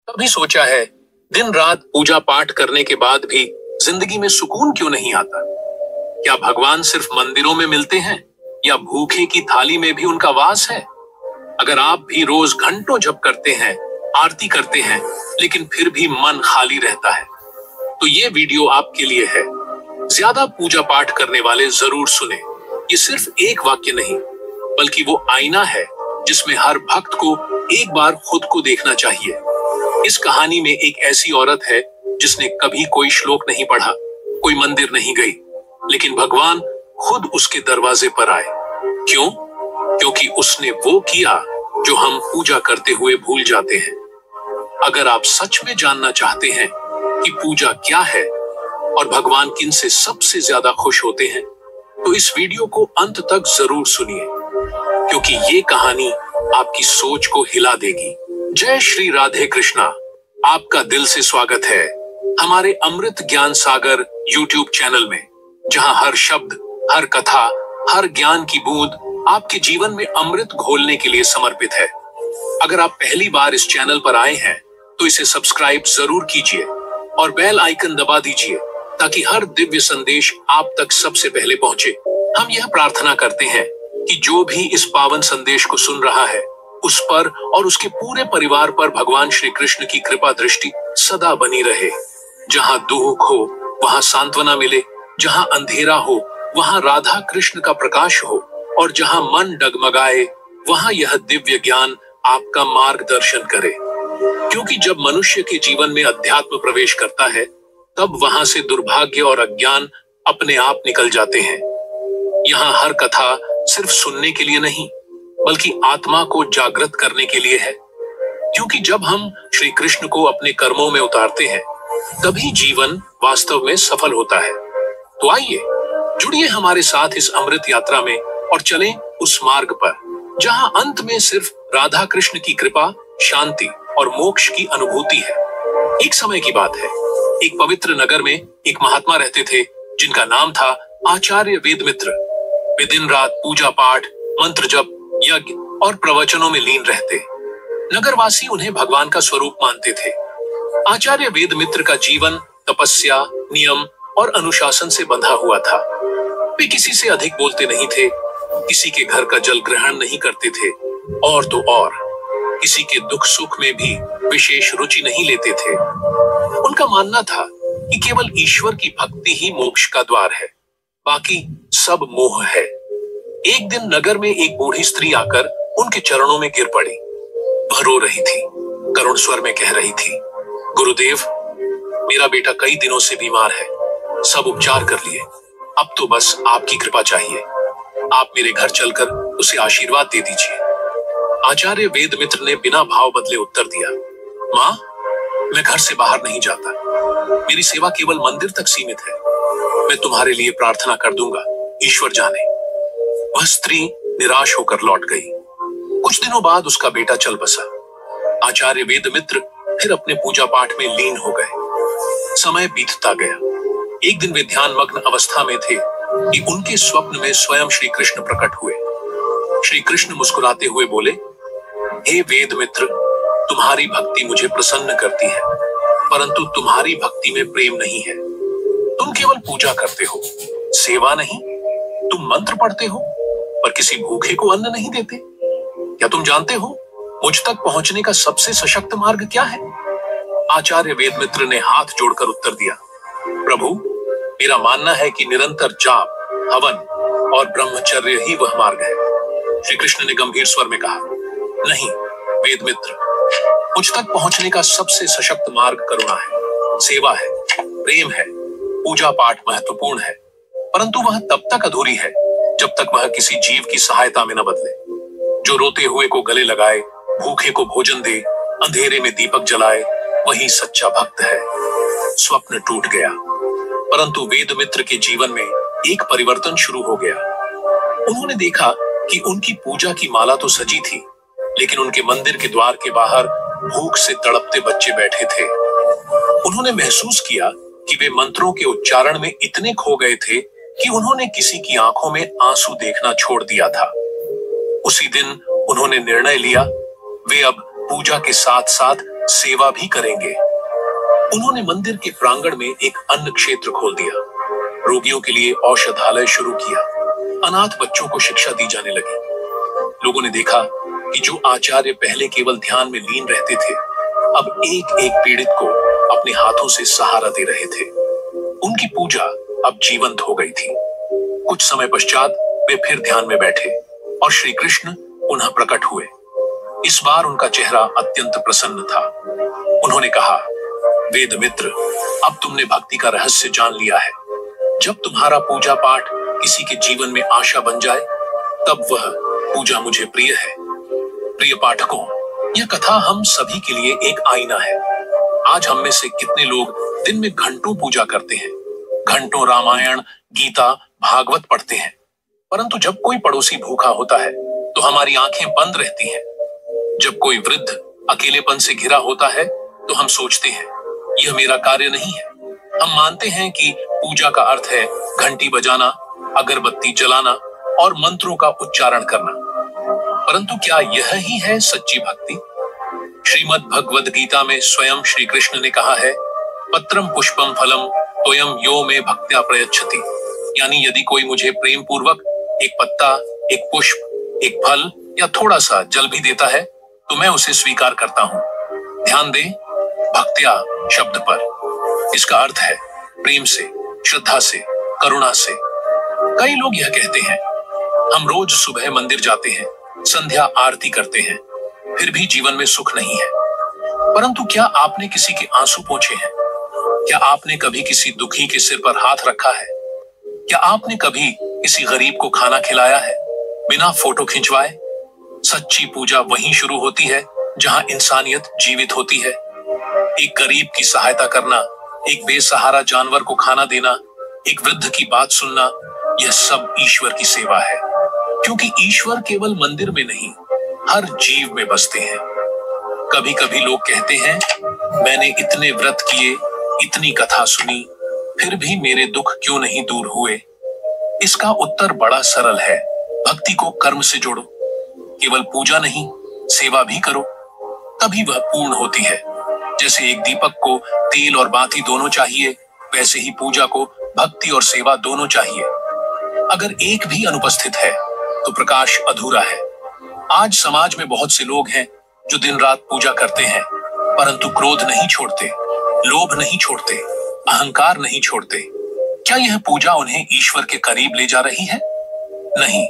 कभी सोचा है दिन रात पूजा पाठ करने के बाद भी जिंदगी में सुकून क्यों नहीं आता? क्या भगवान सिर्फ मंदिरों में मिलते हैं या भूखे की थाली में भी उनका वास है? अगर आप भी रोज घंटों जप करते हैं, आरती करते हैं, लेकिन फिर भी मन खाली रहता है, तो ये वीडियो आपके लिए है। ज्यादा पूजा पाठ करने वाले जरूर सुने। ये सिर्फ एक वाक्य नहीं, बल्कि वो आईना है जिसमें हर भक्त को एक बार खुद को देखना चाहिए। इस कहानी में एक ऐसी औरत है जिसने कभी कोई श्लोक नहीं पढ़ा, कोई मंदिर नहीं गई, लेकिन भगवान खुद उसके दरवाजे पर आए। क्यों? क्योंकि उसने वो किया जो हम पूजा करते हुए भूल जाते हैं। अगर आप सच में जानना चाहते हैं कि पूजा क्या है और भगवान किन से सबसे ज्यादा खुश होते हैं, तो इस वीडियो को अंत तक जरूर सुनिए, क्योंकि ये कहानी आपकी सोच को हिला देगी। जय श्री राधे कृष्णा। आपका दिल से स्वागत है हमारे अमृत ज्ञान सागर यूट्यूब चैनल में, जहां हर शब्द, हर कथा, हर ज्ञान की बूंद आपके जीवन में अमृत घोलने के लिए समर्पित है। अगर आप पहली बार इस चैनल पर आए हैं तो इसे सब्सक्राइब जरूर कीजिए और बेल आइकन दबा दीजिए, ताकि हर दिव्य संदेश आप तक सबसे पहले पहुंचे। हम यह प्रार्थना करते हैं कि जो भी इस पावन संदेश को सुन रहा है, उस पर और उसके पूरे परिवार पर भगवान श्री कृष्ण की कृपा दृष्टि सदा बनी रहे। जहां दुख हो वहां सांत्वना मिले, जहां अंधेरा हो वहां राधा कृष्ण का प्रकाश हो, और जहां मन डगमगाए वहां यह दिव्य ज्ञान आपका मार्गदर्शन करे। क्योंकि जब मनुष्य के जीवन में अध्यात्म प्रवेश करता है, तब वहां से दुर्भाग्य और अज्ञान अपने आप निकल जाते हैं। यहाँ हर कथा सिर्फ सुनने के लिए नहीं, बल्कि आत्मा को जागृत करने के लिए है। क्योंकि जब हम श्री कृष्ण को अपने कर्मों में उतारते हैं, तभी जीवन वास्तव में सफल होता है। तो आइए जुड़िए हमारे साथ इस अमृत यात्रा में और चलें उस मार्ग पर जहां अंत में सिर्फ राधा कृष्ण की कृपा, शांति और मोक्ष की अनुभूति है। एक समय की बात है, एक पवित्र नगर में एक महात्मा रहते थे जिनका नाम था आचार्य वेदमित्र। वे दिन रात पूजा पाठ, मंत्र जप, यज्ञ और प्रवचनों में लीन रहते। नगरवासी उन्हें भगवान का स्वरूप मानते थे। आचार्य वेदमित्र का जीवन तपस्या, नियम और अनुशासन से बंधा हुआ था। वे किसी से अधिक बोलते नहीं थे, किसी के घर का जल ग्रहण नहीं करते थे, और तो और किसी के दुख सुख में भी विशेष रुचि नहीं लेते थे। उनका मानना था कि केवल ईश्वर की भक्ति ही मोक्ष का द्वार है, बाकी सब मोह है। एक दिन नगर में एक बूढ़ी स्त्री आकर उनके चरणों में गिर पड़ी। वह रो रही थी, करुण स्वर में कह रही थी, गुरुदेव, मेरा बेटा कई दिनों से बीमार है, सब उपचार कर लिए, अब तो बस आपकी कृपा चाहिए। आप मेरे घर चलकर उसे आशीर्वाद दे दीजिए। आचार्य वेदमित्र ने बिना भाव बदले उत्तर दिया, मां, मैं घर से बाहर नहीं जाता, मेरी सेवा केवल मंदिर तक सीमित है। मैं तुम्हारे लिए प्रार्थना कर दूंगा, ईश्वर जाने। वह स्त्री निराश होकर लौट गई। कुछ दिनों बाद उसका बेटा चल बसा। आचार्य वेदमित्र फिर अपने पूजा पाठ में लीन हो गए। समय बीतता गया। एक दिन वे ध्यान मग्न अवस्था में थे कि उनके स्वप्न में स्वयं श्री कृष्ण प्रकट हुए। श्री कृष्ण मुस्कुराते हुए बोले, हे वेदमित्र, तुम्हारी भक्ति मुझे प्रसन्न करती है, परंतु तुम्हारी भक्ति में प्रेम नहीं है। तुम केवल पूजा करते हो, सेवा नहीं। तुम मंत्र पढ़ते हो, पर किसी भूखे को अन्न नहीं देते। क्या तुम जानते हो मुझ तक पहुंचने का सबसे सशक्त मार्ग क्या है? आचार्य वेदमित्र ने हाथ जोड़कर उत्तर दिया, प्रभु, मेरा मानना है कि निरंतर जाप, हवन और ब्रह्मचर्य ही वह मार्ग है। श्री कृष्ण ने गंभीर स्वर में कहा, नहीं वेदमित्र, मुझ तक पहुंचने का सबसे सशक्त मार्ग करुणा है, सेवा है, प्रेम है। पूजा पाठ महत्वपूर्ण है, परंतु वह तब तक अधूरी है जब तक वह किसी जीव की सहायता में न बदले। जो रोते हुए को गले लगाए, भूखे को भोजन दे, अंधेरे में दीपक जलाए, वही सच्चा भक्त है। स्वप्न टूट गया, परंतु वेदमित्र के जीवन में एक परिवर्तन शुरू हो गया। उन्होंने देखा कि उनकी पूजा की माला तो सजी थी, लेकिन उनके मंदिर के द्वार के बाहर भूख से तड़पते बच्चे बैठे थे। उन्होंने महसूस किया कि वे मंत्रों के उच्चारण में इतने खो गए थे कि उन्होंने किसी की आंखों में आंसू देखना छोड़ दिया था। उसी दिन उन्होंने निर्णय लिया, वे अब पूजा के साथ साथ सेवा भी करेंगे। उन्होंने मंदिर के प्रांगण में एक अन्न क्षेत्र खोल दिया, रोगियों के लिए औषधालय शुरू किया, अनाथ बच्चों को शिक्षा दी जाने लगी। लोगों ने देखा कि जो आचार्य पहले केवल ध्यान में लीन रहते थे, अब एक एक पीड़ित को अपने हाथों से सहारा दे रहे थे। उनकी पूजा अब जीवंत हो गई थी। कुछ समय पश्चात वे फिर ध्यान में बैठे और श्री कृष्ण पुनः प्रकट हुए। इस बार उनका चेहरा अत्यंत प्रसन्न था। उन्होंने कहा, वेद मित्र, अब तुमने भक्ति का रहस्य जान लिया है। जब तुम्हारा पूजा पाठ किसी के जीवन में आशा बन जाए, तब वह पूजा मुझे प्रिय है। प्रिय पाठकों, यह कथा हम सभी के लिए एक आईना है। आज हम में से कितने लोग दिन में घंटों पूजा करते हैं, घंटों रामायण, गीता, भागवत पढ़ते हैं, परंतु जब कोई पड़ोसी भूखा होता है तो हमारी आंखें बंद रहती हैं। जब कोई वृद्ध अकेलेपन से घिरा होता है तो हम सोचते हैं, यह मेरा कार्य नहीं है। हम मानते हैं कि पूजा का अर्थ है घंटी बजाना, अगरबत्ती जलाना और मंत्रों का उच्चारण करना। परंतु क्या यह ही है सच्ची भक्ति? श्रीमद् भगवद गीता में स्वयं श्री कृष्ण ने कहा है, पत्रम पुष्पम फलम तोयम यो में भक्त्या प्रयच्छति। यानी यदि कोई मुझे प्रेम पूर्वक एक पत्ता, एक पुष्प, एक फल या थोड़ा सा जल भी देता है तो मैं उसे स्वीकार करता हूं। ध्यान दें भक्त्या शब्द पर। इसका अर्थ है प्रेम से, श्रद्धा से, करुणा से। कई लोग यह कहते हैं, हम रोज सुबह मंदिर जाते हैं, संध्या आरती करते हैं, फिर भी जीवन में सुख नहीं है। परंतु क्या आपने किसी के आंसू पोंछे हैं? क्या आपने कभी किसी दुखी के सिर पर हाथ रखा है? क्या आपने कभी किसी गरीब को खाना खिलाया है बिना फोटो खिंचवाए? सच्ची पूजा वहीं शुरू होती है जहां इंसानियत जीवित होती है। एक गरीब की सहायता करना, एक बेसहारा जानवर को खाना देना, एक वृद्ध की बात सुनना, यह सब ईश्वर की सेवा है। क्योंकि ईश्वर केवल मंदिर में नहीं, हर जीव में बसते हैं। कभी कभी लोग कहते हैं, मैंने इतने व्रत किए, इतनी कथा सुनी, फिर भी मेरे दुख क्यों नहीं दूर हुए? इसका उत्तर बड़ा सरल है, भक्ति को कर्म से जोड़ो। केवल पूजा नहीं, सेवा भी करो, तभी वह पूर्ण होती है। जैसे एक दीपक को तेल और बाती दोनों चाहिए, वैसे ही पूजा को भक्ति और सेवा दोनों चाहिए। अगर एक भी अनुपस्थित है तो प्रकाश अधूरा है। आज समाज में बहुत से लोग हैं जो दिन रात पूजा करते हैं, परंतु क्रोध नहीं छोड़ते, लोभ नहीं छोड़ते, अहंकार नहीं छोड़ते। क्या यह पूजा उन्हें ईश्वर के करीब ले जा रही है? नहीं,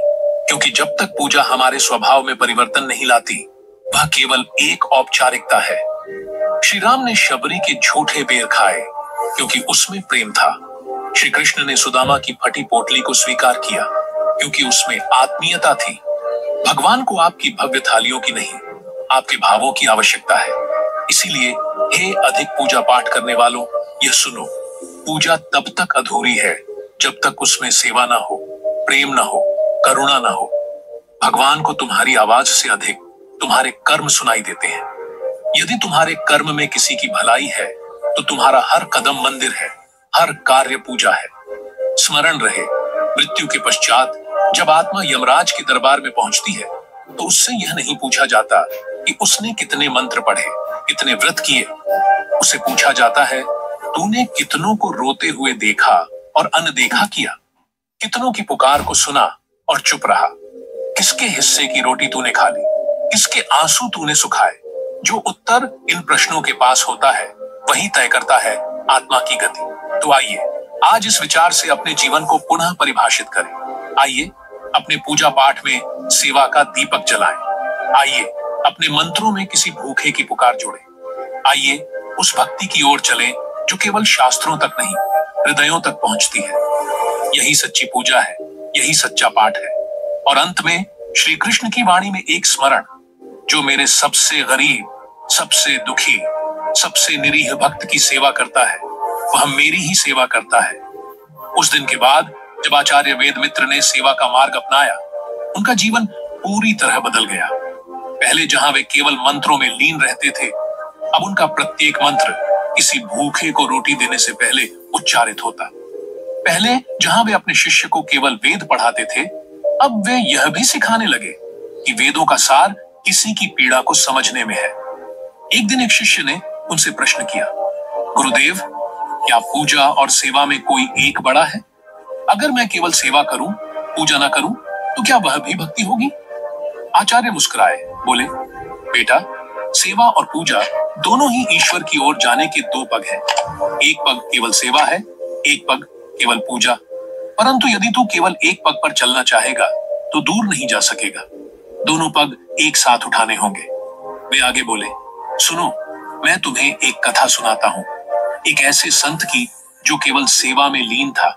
क्योंकि जब तक पूजा हमारे स्वभाव में परिवर्तन नहीं लाती, वह केवल एक औपचारिकता है। श्री राम ने शबरी के झूठे बेर खाए क्योंकि उसमें प्रेम था। श्री कृष्ण ने सुदामा की फटी पोटली को स्वीकार किया क्योंकि उसमें आत्मीयता थी। भगवान को आपकी भव्य थालियों की नहीं, आपके भावों की आवश्यकता है। इसीलिए हे अधिक पूजा पाठ करने वालों, यह सुनो, पूजा तब तक अधूरी है जब तक उसमें सेवा ना हो, प्रेम ना हो, करुणा ना हो। भगवान को तुम्हारी आवाज से अधिक तुम्हारे कर्म सुनाई देते हैं। यदि तुम्हारे कर्म में किसी की भलाई है तो तुम्हारा हर कदम मंदिर है, हर कार्य पूजा है। स्मरण रहे, मृत्यु के पश्चात जब आत्मा यमराज के दरबार में पहुंचती है तो उससे यह नहीं पूछा जाता कि उसने कितने मंत्र पढ़े, कितने व्रत किए। उसे पूछा जाता है, तूने कितनों को रोते हुए देखा और अनदेखा किया? कितनों की पुकार को सुना और चुप रहा? किसके हिस्से की रोटी तूने खा ली? किसके आंसू तूने सुखाए? जो उत्तर इन प्रश्नों के पास होता है वही तय करता है आत्मा की गति। तो आइए आज इस विचार से अपने जीवन को पुनः परिभाषित करें। आइए अपने पूजा पाठ में सेवा का दीपक जलाएं। आइए अपने मंत्रों में किसी भूखे की पुकार जोड़ें। आइए उस भक्ति की ओर चलें जो केवल शास्त्रों तक नहीं, हृदयों तक पहुंचती है। यही सच्ची पूजा है, यही सच्चा पाठ है। और अंत में श्री कृष्ण की वाणी में एक स्मरण, जो मेरे सबसे गरीब, सबसे दुखी, सबसे निरीह भक्त की सेवा करता है, वह मेरी ही सेवा करता है। उस दिन के बाद जब आचार्य वेद मित्र ने सेवा का मार्ग अपनाया, उनका जीवन पूरी तरह बदल गया। पहले जहां वे केवल मंत्रों में लीन रहते थे, अब उनका प्रत्येक मंत्र किसी भूखे को रोटी देने से पहले उच्चारित होता। पहले जहां वे अपने शिष्य को केवल वेद पढ़ाते थे, अब वे यह भी सिखाने लगे कि वेदों का सार किसी की पीड़ा को समझने में है। एक दिन एक शिष्य ने उनसे प्रश्न किया, गुरुदेव, क्या पूजा और सेवा में कोई एक बड़ा है? अगर मैं केवल सेवा करूं, पूजा ना करूं, तो क्या वह भी भक्ति होगी? आचार्य मुस्कुराए, बोले, बेटा, सेवा और पूजा दोनों ही ईश्वर की ओर जाने के दो पग हैं। एक पग केवल सेवा है, एक पग केवल पूजा। परंतु यदि तू केवल एक पग पर चलना चाहेगा तो दूर नहीं जा सकेगा। दोनों पग एक साथ उठाने होंगे। वे आगे बोले, सुनो, मैं तुम्हें एक कथा सुनाता हूं, एक ऐसे संत की जो केवल सेवा में लीन था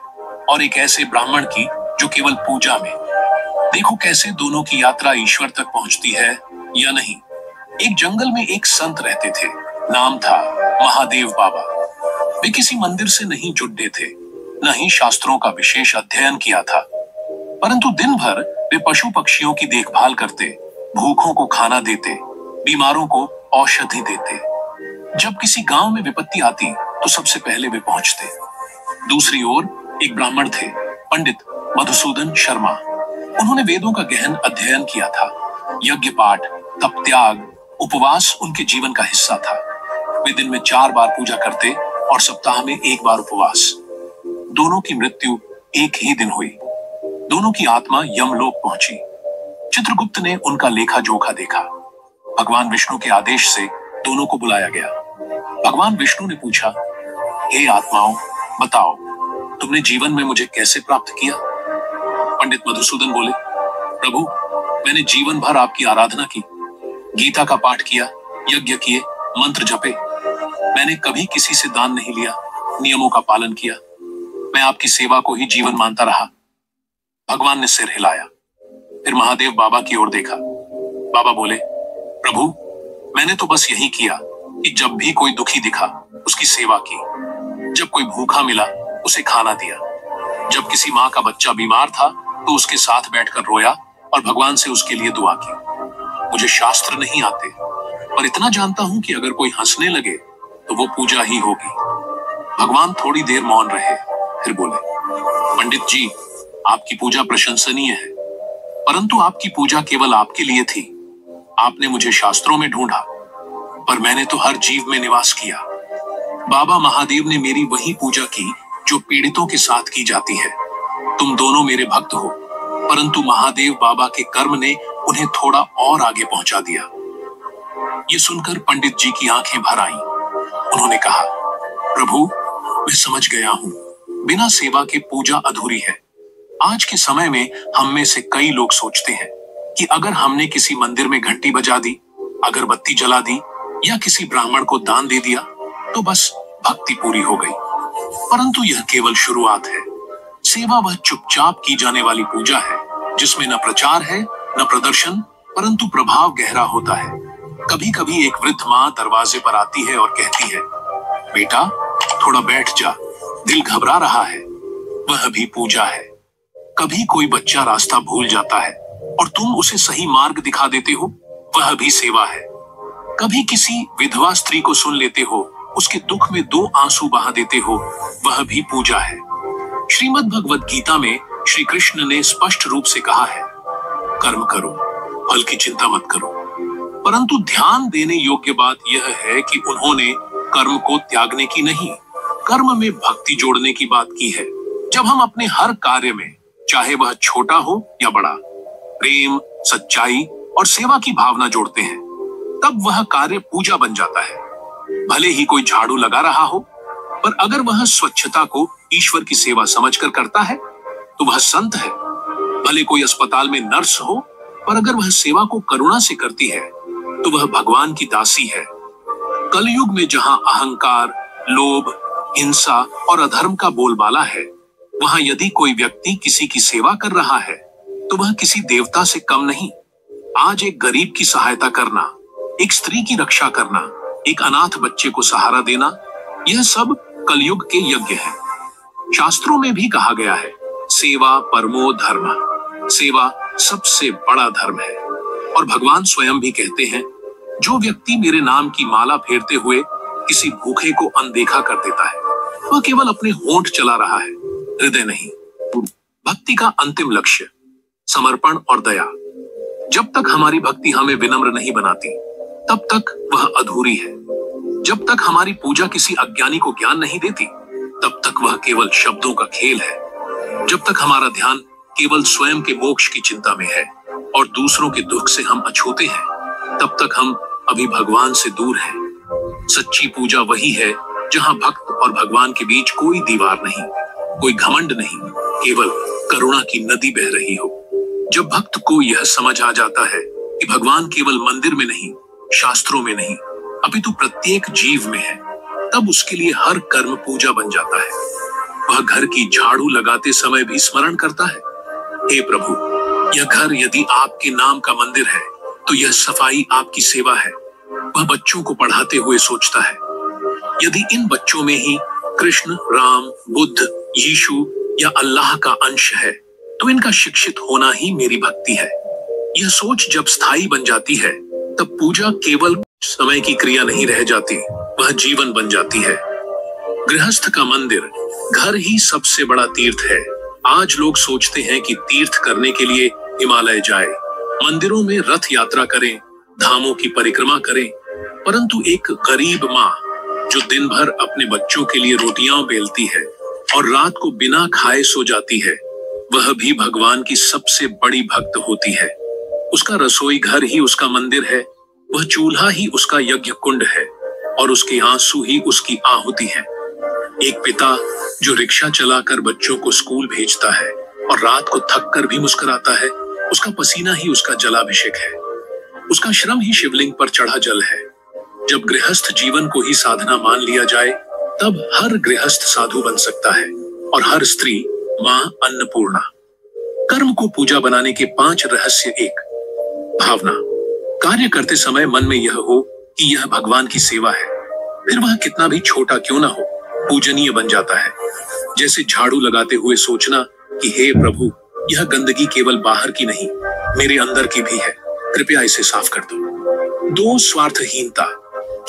और एक ऐसे ब्राह्मण की जो केवल पूजा में। देखो कैसे दोनों की यात्रा ईश्वर तक पहुंचती है या नहीं। एक जंगल में एक संत रहते थे, नाम था महादेव बाबा। वे किसी मंदिर से नहीं जुड़े थे, न ही शास्त्रों का विशेष अध्ययन किया था, परंतु दिन भर वे पशु पक्षियों की देखभाल करते, भूखों को खाना देते, बीमारों को औषधि देते। जब किसी गांव में विपत्ति आती तो सबसे पहले वे पहुंचते। दूसरी ओर एक ब्राह्मण थे, पंडित मधुसूदन शर्मा। उन्होंने वेदों का गहन अध्ययन किया था। यज्ञ पाठ, तप त्याग, उपवास उनके जीवन का हिस्सा था। वे दिन में 4 बार पूजा करते और सप्ताह में 1 बार उपवास। दोनों की मृत्यु एक ही दिन हुई। दोनों की आत्मा यमलोक पहुंची। चित्रगुप्त ने उनका लेखा जोखा देखा। भगवान विष्णु के आदेश से दोनों को बुलाया गया। भगवान विष्णु ने पूछा, हे आत्माओं, बताओ, तुमने जीवन में मुझे कैसे प्राप्त किया? पंडित मधुसूदन बोले, प्रभु, मैंने जीवन भर आपकी आराधना की, गीता का पाठ किया, यज्ञ किए, मंत्र जपे। मैंने कभी किसी से दान नहीं लिया, नियमों का पालन किया। मैं आपकी सेवा को ही जीवन मानता रहा। भगवान ने सिर हिलाया, फिर महादेव बाबा की ओर देखा। बाबा बोले, प्रभु, मैंने तो बस यही किया कि जब भी कोई दुखी दिखा उसकी सेवा की, जब कोई भूखा मिला उसे खाना दिया, जब किसी माँ का बच्चा बीमार था तो उसके साथ बैठकर रोया और भगवान से उसके लिए दुआ की। मुझे शास्त्र नहीं आते, पर इतना जानता हूं कि अगर कोई हंसने लगे तो वो पूजा ही होगी। भगवान थोड़ी देर मौन रहे, फिर बोले, पंडित जी, आपकी पूजा प्रशंसनीय है, परंतु आपकी पूजा केवल आपके लिए थी। आपने मुझे शास्त्रों में ढूंढा, पर मैंने तो हर जीव में निवास किया। बाबा महादेव ने मेरी वही पूजा की जो पीड़ितों के साथ की जाती है। तुम दोनों मेरे भक्त हो, परंतु महादेव बाबा के कर्म ने उन्हें थोड़ा और आगे पहुंचा दिया। ये सुनकर पंडित जी की आंखें भर आईं। उन्होंने कहा, प्रभु, मैं समझ गया हूं, बिना सेवा के पूजा अधूरी है। आज के समय में हम में से कई लोग सोचते हैं कि अगर हमने किसी मंदिर में घंटी बजा दी, अगरबत्ती जला दी या किसी ब्राह्मण को दान दे दिया तो बस भक्ति पूरी हो गई। परंतु यह केवल शुरुआत है। सेवा वह चुपचाप की जाने वाली पूजा है जिसमें न प्रचार है न प्रदर्शन, परंतु प्रभाव गहरा होता है। कभी कभी एक वृद्ध माँ दरवाजे पर आती है और कहती है, बेटा, थोड़ा बैठ जा, दिल घबरा रहा है। वह भी पूजा है। कभी कोई बच्चा रास्ता भूल जाता है और तुम उसे सही मार्ग दिखा देते हो, वह भी सेवा है। कभी किसी विधवा स्त्री को सुन लेते हो, उसके दुख में 2 आंसू बहा देते हो, वह भी पूजा है। श्रीमद् भगवद गीता में श्री कृष्ण ने स्पष्ट रूप से कहा है, कर्म करो, फल की चिंता मत करो। परंतु ध्यान देने योग्य बात यह है कि उन्होंने कर्म को त्यागने की नहीं, कर्म में भक्ति जोड़ने की बात की है। जब हम अपने हर कार्य में, चाहे वह छोटा हो या बड़ा, प्रेम, सच्चाई और सेवा की भावना जोड़ते हैं, तब वह कार्य पूजा बन जाता है। भले ही कोई झाड़ू लगा रहा हो, पर अगर वह स्वच्छता को ईश्वर की सेवा समझकर करता है तो वह संत है। भले कोई अस्पताल में नर्स हो, पर अगर वह सेवा को करुणा से करती है तो वह भगवान की दासी है। कलयुग में जहां अहंकार, लोभ, हिंसा और अधर्म का बोलबाला है, वहां यदि कोई व्यक्ति किसी की सेवा कर रहा है तो वह किसी देवता से कम नहीं। आज एक गरीब की सहायता करना, एक स्त्री की रक्षा करना, एक अनाथ बच्चे को सहारा देना, यह सब कलयुग के यज्ञ है। शास्त्रों में भी कहा गया है, सेवा परमो धर्म, सेवा सबसे बड़ा धर्म है। और भगवान स्वयं भी कहते हैं, जो व्यक्ति मेरे नाम की माला फेरते हुए किसी भूखे को अनदेखा कर देता है, वह केवल अपने होंठ चला रहा है, हृदय नहीं। भक्ति का अंतिम लक्ष्य समर्पण और दया। जब तक हमारी भक्ति हमें विनम्र नहीं बनाती, तब तक वह अधूरी है। जब तक हमारी पूजा किसी अज्ञानी को ज्ञान नहीं देती, तब तक वह केवल शब्दों का खेल है। जब तक हमारा ध्यान केवल स्वयं के मोक्ष की चिंता में है और दूसरों के दुख से हम अछूते हैं, तब तक हम अभी भगवान से दूर हैं। सच्ची पूजा वही है जहां भक्त और भगवान के बीच कोई दीवार नहीं, कोई घमंड नहीं, केवल करुणा की नदी बह रही हो। जब भक्त को यह समझ आ जाता है कि भगवान केवल मंदिर में नहीं, शास्त्रों में नहीं, अपितु प्रत्येक जीव में है, तब उसके लिए हर कर्म पूजा बन जाता है। वह घर की झाड़ू लगाते समय भी स्मरण करता है, हे प्रभु, यह घर यदि आपके नाम का मंदिर है तो यह सफाई आपकी सेवा है। वह बच्चों को पढ़ाते हुए सोचता है, यदि इन बच्चों में ही कृष्ण, राम, बुद्ध, यीशु या अल्लाह का अंश है तो इनका शिक्षित होना ही मेरी भक्ति है। यह सोच जब स्थायी बन जाती है, तब पूजा केवल समय की क्रिया नहीं रह जाती, वह जीवन बन जाती है। गृहस्थ का मंदिर, घर ही सबसे बड़ा तीर्थ है। आज लोग सोचते हैं कि तीर्थ करने के लिए हिमालय जाए, मंदिरों में रथ यात्रा करें, धामों की परिक्रमा करें, परंतु एक गरीब माँ जो दिन भर अपने बच्चों के लिए रोटियां बेलती है और रात को बिना खाए सो जाती है, वह भी भगवान की सबसे बड़ी भक्त होती है। उसका रसोई घर ही उसका मंदिर है, वह चूल्हा ही उसका यज्ञ कुंड है और उसके आंसू ही उसकी आहुति है। एक पिता जो रिक्शा चलाकर बच्चों को स्कूल भेजता है और रात को थक कर भी मुस्कुराता है, उसका पसीना ही उसका जलाभिषेक है, उसका श्रम ही शिवलिंग पर चढ़ा जल है। जब गृहस्थ जीवन को ही साधना मान लिया जाए, तब हर गृहस्थ साधु बन सकता है और हर स्त्री मां अन्नपूर्णा। कर्म को पूजा बनाने के 5 रहस्य। 1, भावना। कार्य करते समय मन में यह हो कि यह भगवान की सेवा है, फिर वह कितना भी छोटा क्यों ना हो, पूजनीय बन जाता है। जैसे झाड़ू लगाते हुए सोचना कि हे प्रभु, यह गंदगी केवल बाहर की नहीं, मेरे अंदर की भी है, कृपया इसे साफ कर दो। 2, स्वार्थहीनता।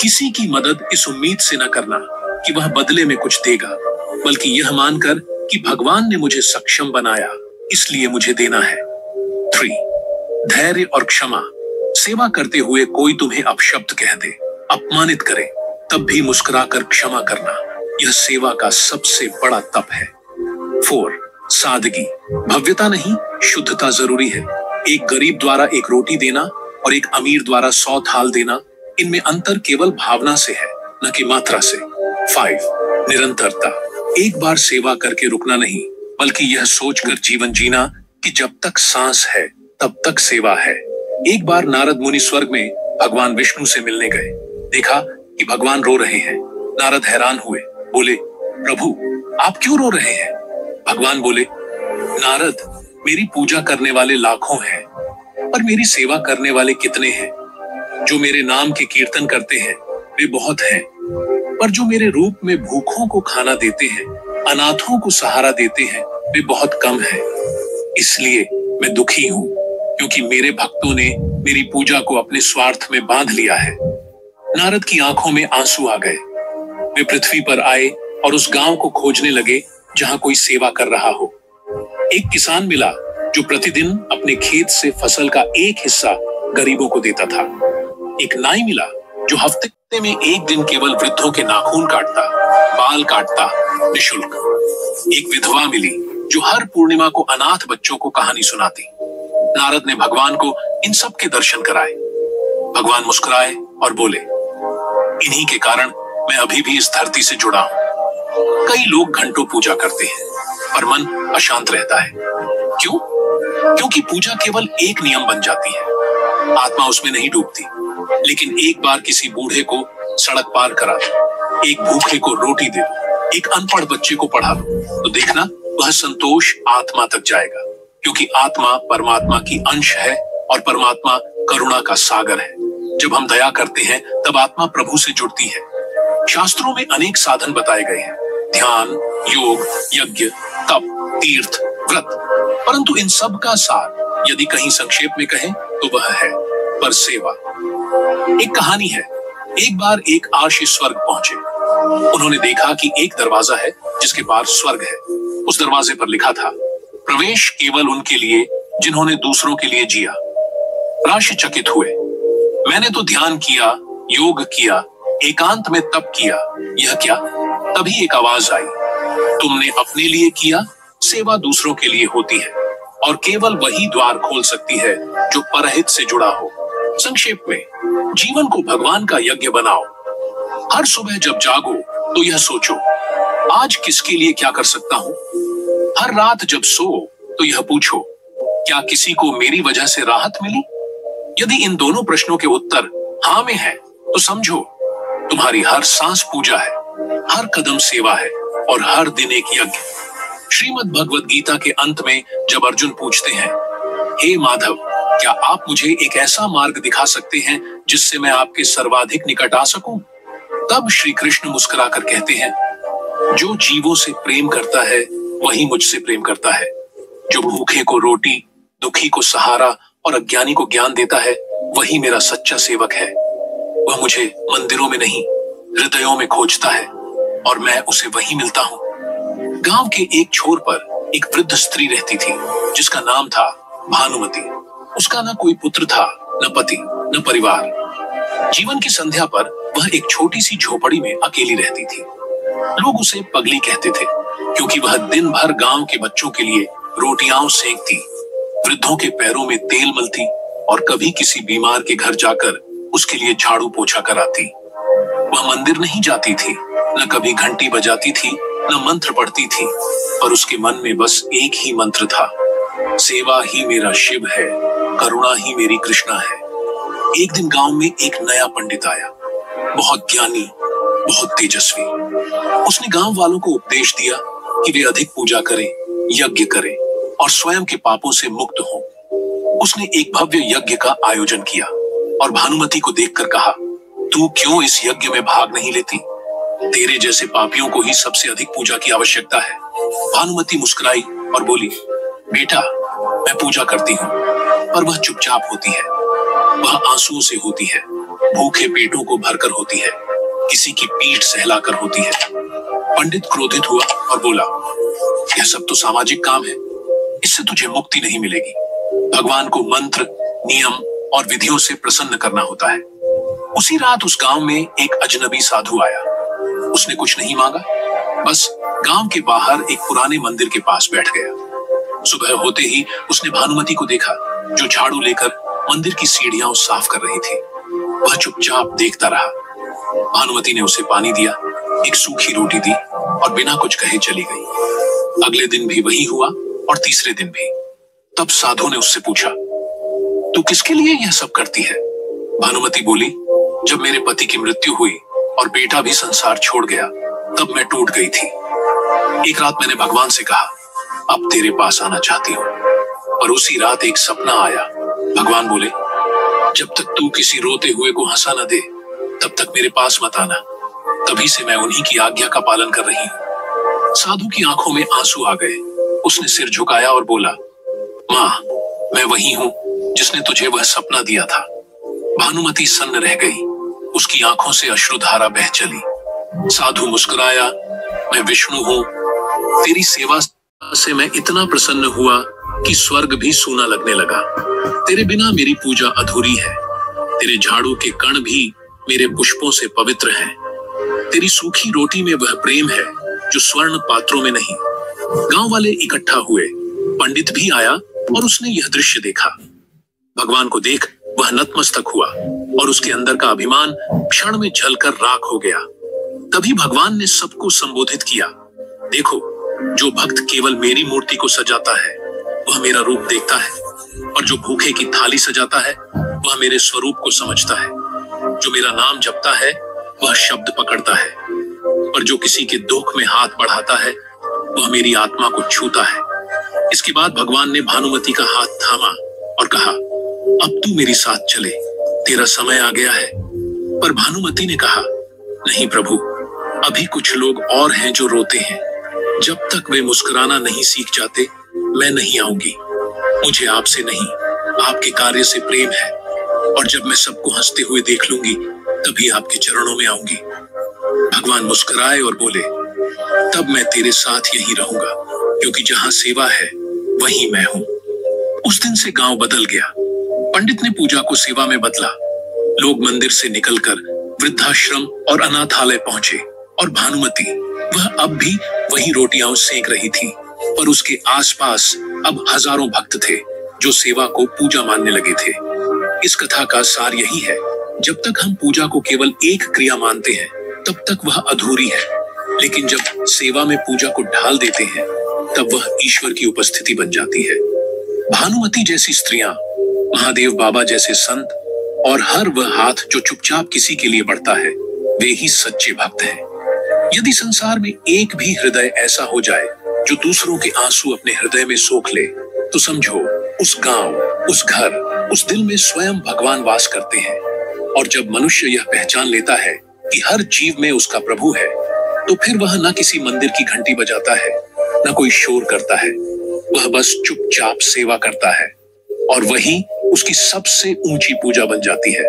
किसी की मदद इस उम्मीद से न करना कि वह बदले में कुछ देगा, बल्कि यह मानकर कि भगवान ने मुझे सक्षम बनाया, इसलिए मुझे देना है। 3, धैर्य और क्षमा। सेवा करते हुए कोई तुम्हें अपशब्द कह दे, अपमानित करे, तब भी मुस्कुराकर क्षमा करना, यह सेवा का सबसे बड़ा तप है। 4, सादगी। भव्यता नहीं, शुद्धता जरूरी है। एक गरीब द्वारा एक रोटी देना और एक अमीर द्वारा 100 थाल देना, इनमें अंतर केवल भावना से है, न कि मात्रा से। 5, निरंतरता। एक बार सेवा करके रुकना नहीं, बल्कि यह सोचकर जीवन जीना कि जब तक सांस है तब तक सेवा है। एक बार नारद मुनि स्वर्ग में भगवान विष्णु से मिलने गए, देखा कि भगवान रो रहे हैं। नारद हैरान हुए, बोले, प्रभु आप क्यों रो रहे हैं? भगवान बोले, नारद, मेरी पूजा करने वाले लाखों हैं, पर मेरी सेवा करने वाले कितने हैं? जो मेरे नाम के कीर्तन करते हैं वे बहुत हैं, पर जो मेरे रूप में भूखों को खाना देते हैं, अनाथों को सहारा देते हैं, वे बहुत कम हैं। इसलिए मैं दुखी हूं, क्योंकि मेरे भक्तों ने मेरी पूजा को अपने स्वार्थ में बांध लिया है। नारद की आंखों में आंसू आ गए। वे पृथ्वी पर आए और उस गांव को खोजने लगे जहां कोई सेवा कर रहा हो। एक किसान मिला जो प्रतिदिन अपने खेत से फसल का एक हिस्सा गरीबों को देता था। एक नाई मिला जो हफ्ते में एक दिन केवल वृद्धों के नाखून काटता, बाल काटता, निशुल्क। एक विधवा मिली जो हर पूर्णिमा को अनाथ बच्चों को कहानी सुनाती। नारद ने भगवान को इन सब के दर्शन कराए। भगवान मुस्कुराए और बोले, इन्हीं के कारण मैं अभी भी इस धरती से जुड़ा हूं। कई लोग घंटों पूजा करते हैं, पर मन अशांत रहता है। क्यों? क्योंकि पूजा केवल एक नियम बन जाती है, आत्मा उसमें नहीं डूबती। लेकिन एक बार किसी बूढ़े को सड़क पार करा दो, एक भूखे को रोटी दे दो, एक अनपढ़ बच्चे को पढ़ा दो, तो देखना वह संतोष आत्मा तक जाएगा। क्योंकि आत्मा परमात्मा की अंश है और परमात्मा करुणा का सागर है। जब हम दया करते हैं तब आत्मा प्रभु से जुड़ती है। शास्त्रों में अनेक साधन बताए गए हैं, ध्यान, योग, यज्ञ, तप, तीर्थ, व्रत, परंतु इन सब का सार यदि कहीं संक्षेप में कहें तो वह है पर सेवा। एक कहानी है, एक बार एक आर्षि स्वर्ग पहुंचे। उन्होंने देखा कि एक दरवाजा है जिसके पार स्वर्ग है। उस दरवाजे पर लिखा था, प्रवेश केवल उनके लिए जिन्होंने दूसरों के लिए जिया। राशि चकित हुए। मैंने तो ध्यान किया, योग किया, एकांत में तप किया। यह क्या? तभी एक आवाज आई, तुमने अपने लिए किया, सेवा दूसरों के लिए होती है और केवल वही द्वार खोल सकती है जो परहित से जुड़ा हो। संक्षेप में, जीवन को भगवान का यज्ञ बनाओ। हर सुबह जब जागो तो यह सोचो, आज किसके लिए क्या कर सकता हूं। हर रात जब सो तो यह पूछो, क्या किसी को मेरी वजह से राहत मिली। यदि इन दोनों प्रश्नों के उत्तर हाँ में है तो समझो तुम्हारी हर सांस पूजा है, हर कदम सेवा है और हर दिन एक यज्ञ। श्रीमद् भगवद गीता के अंत में जब अर्जुन पूछते हैं, हे माधव, क्या आप मुझे एक ऐसा मार्ग दिखा सकते हैं जिससे मैं आपके सर्वाधिक निकट आ सकूं? तब श्री कृष्ण मुस्कुराकर कहते हैं, जो जीवों से प्रेम करता है वही मुझसे प्रेम करता है। जो भूखे को रोटी, दुखी को सहारा और अज्ञानी को ज्ञान देता है वही मेरा सच्चा सेवक है। वह मुझे मंदिरों में नहीं, हृदयों में खोजता है और मैं उसे वहीं मिलता हूं। गांव के एक छोर पर एक वृद्ध स्त्री रहती थी जिसका नाम था भानुमती। उसका न कोई पुत्र था, न पति, न परिवार। जीवन की संध्या पर वह एक छोटी सी झोपड़ी में अकेली रहती थी। लोग उसे पगली कहते थे क्योंकि वह दिन भर गांव के बच्चों के लिए रोटियां सेंकती, वृद्धों के पैरों में तेल मलती और कभी किसी बीमार के घर जाकर उसके लिए झाड़ू पोछा कराती। वह मंदिर नहीं जाती थी, न कभी घंटी बजाती थी, न मंत्र पढ़ती थी, पर उसके मन में बस एक ही मंत्र था, सेवा ही मेरा शिव है, करुणा ही मेरी कृष्णा है। एक दिन गांव में एक नया पंडित आया, बहुत ज्ञानी, बहुत तेजस्वी। उसने गांव वालों को उपदेश दिया कि वे अधिक पूजा करें, यज्ञ करें और स्वयं के पापों से मुक्त हों। उसने एक भव्य यज्ञ का आयोजन किया और भानुमती को देखकर कहा, तू क्यों इस यज्ञ में भाग नहीं लेती? तेरे जैसे पापियों को ही सबसे अधिक पूजा की आवश्यकता है। भानुमती मुस्कुराई और बोली, बेटा, मैं पूजा करती हूँ, पर वह चुपचाप होती है, वह आंसुओं से होती है, भूखे पेटों को भरकर होती है, किसी की पीठ सहलाकर होती है। पंडित क्रोधित हुआ और बोला, यह सब तो सामाजिक काम है, इससे तुझे मुक्ति नहीं मिलेगी। भगवान को मंत्र, नियम और विधियों से प्रसन्न करना होता है। उसी रात उस गांव में एक अजनबी साधु आया। उसने कुछ नहीं मांगा, बस गांव के बाहर एक पुराने मंदिर के पास बैठ गया। सुबह होते ही उसने भानुमती को देखा जो झाड़ू लेकर मंदिर की सीढ़ियां साफ कर रही थी। वह चुपचाप देखता रहा। भानुमती ने उसे पानी दिया, एक सूखी रोटी दी और बिना कुछ कहे चली गई। अगले दिन भी वही हुआ और तीसरे दिन भी। तब साधु ने उससे पूछा, तू किसके लिए यह सब करती है? भानुमती बोली, जब मेरे पति की मृत्यु हुई और बेटा भी संसार छोड़ गया तब मैं टूट गई थी। एक रात मैंने भगवान से कहा, अब तेरे पास आना चाहती हूँ। और उसी रात एक सपना आया। भगवान बोले, जब तक तू किसी रोते हुए को हंसा न दे तब तक मेरे पास मत आना। तभी से मैं उन्हीं की आज्ञा का पालन कर रही हूँ। साधु की आंखों में आंसू आ गए। उसने सिर झुकाया और बोला, माँ, मैं वही हूँ जिसने तुझे वह सपना दिया था। भानुमती सन्न रह गई, उसकी आंखों से अश्रुधारा बह चली। साधु मुस्कुराया, मैं विष्णु हूँ, तेरी सेवा से मैं इतना प्रसन्न हुआ कि स्वर्ग भी सूना लगने लगा। तेरे बिना मेरी पूजा अधूरी है। तेरे झाड़ू के कण भी मेरे पुष्पों से पवित्र हैं। तेरी सूखी रोटी में वह प्रेम है जो स्वर्ण पात्रों में नहीं। गांव वाले इकट्ठा हुए, पंडित भी आया और उसने यह दृश्य देखा। भगवान को देख वह नतमस्तक हुआ और उसके अंदर का अभिमान क्षण में जलकर राख हो गया। तभी भगवान ने सबको संबोधित किया, देखो, जो भक्त केवल मेरी मूर्ति को सजाता है वह मेरा रूप देखता है, और जो भूखे की थाली सजाता है वह मेरे स्वरूप को समझता है। जो मेरा नाम जपता है वह शब्द पकड़ता है, और जो किसी के दुख में हाथ बढ़ाता है वह मेरी आत्मा को छूता है। इसके बाद भगवान ने भानुमती का हाथ थामा और कहा, अब तू मेरे साथ चले, तेरा समय आ गया है। पर भानुमती ने कहा, नहीं प्रभु, अभी कुछ लोग और हैं जो रोते हैं। जब तक वे मुस्कुराना नहीं सीख जाते मैं नहीं आऊंगी। मुझे आपसे नहीं, आपके कार्य से प्रेम है, और जब मैं सबको हंसते हुए देख लूंगी तभी आपके चरणों में आऊंगी। भगवान मुस्कुराए और बोले, तब मैं तेरे साथ यहीं रहूंगा, क्योंकि जहां सेवा है वहीं मैं हूं। उस दिन से गांव बदल गया। पंडित ने पूजा को सेवा में बदला। लोग मंदिर से निकलकर वृद्धाश्रम और अनाथालय पहुंचे और भानुमति वह अब भी वही रोटियां सेक रही थी, पर उसके आसपास अब हजारों भक्त थे जो सेवा को पूजा मानने लगे थे। इस कथा का सार यही है, जब तक हम पूजा को केवल एक क्रिया मानते हैं तब तक वह अधूरी है, लेकिन जब सेवा में पूजा को ढाल देते हैं तब वह ईश्वर की उपस्थिति बन जाती है। भानुमति जैसी स्त्रियां, महादेव बाबा जैसे संत और हर वह हाथ जो चुपचाप किसी के लिए बढ़ता है, वे ही सच्चे भक्त हैं। यदि संसार में एक भी हृदय ऐसा हो जाए जो दूसरों के आंसू अपने हृदय में सोख ले, तो समझो उस गांव, उस घर, उस दिल में स्वयं भगवान वास करते हैं। और जब मनुष्य यह पहचान लेता है कि हर जीव में उसका प्रभु है, तो फिर वह न किसी मंदिर की घंटी बजाता है, न कोई शोर करता है, वह बस चुपचाप सेवा करता है और वही उसकी सबसे ऊंची पूजा बन जाती है।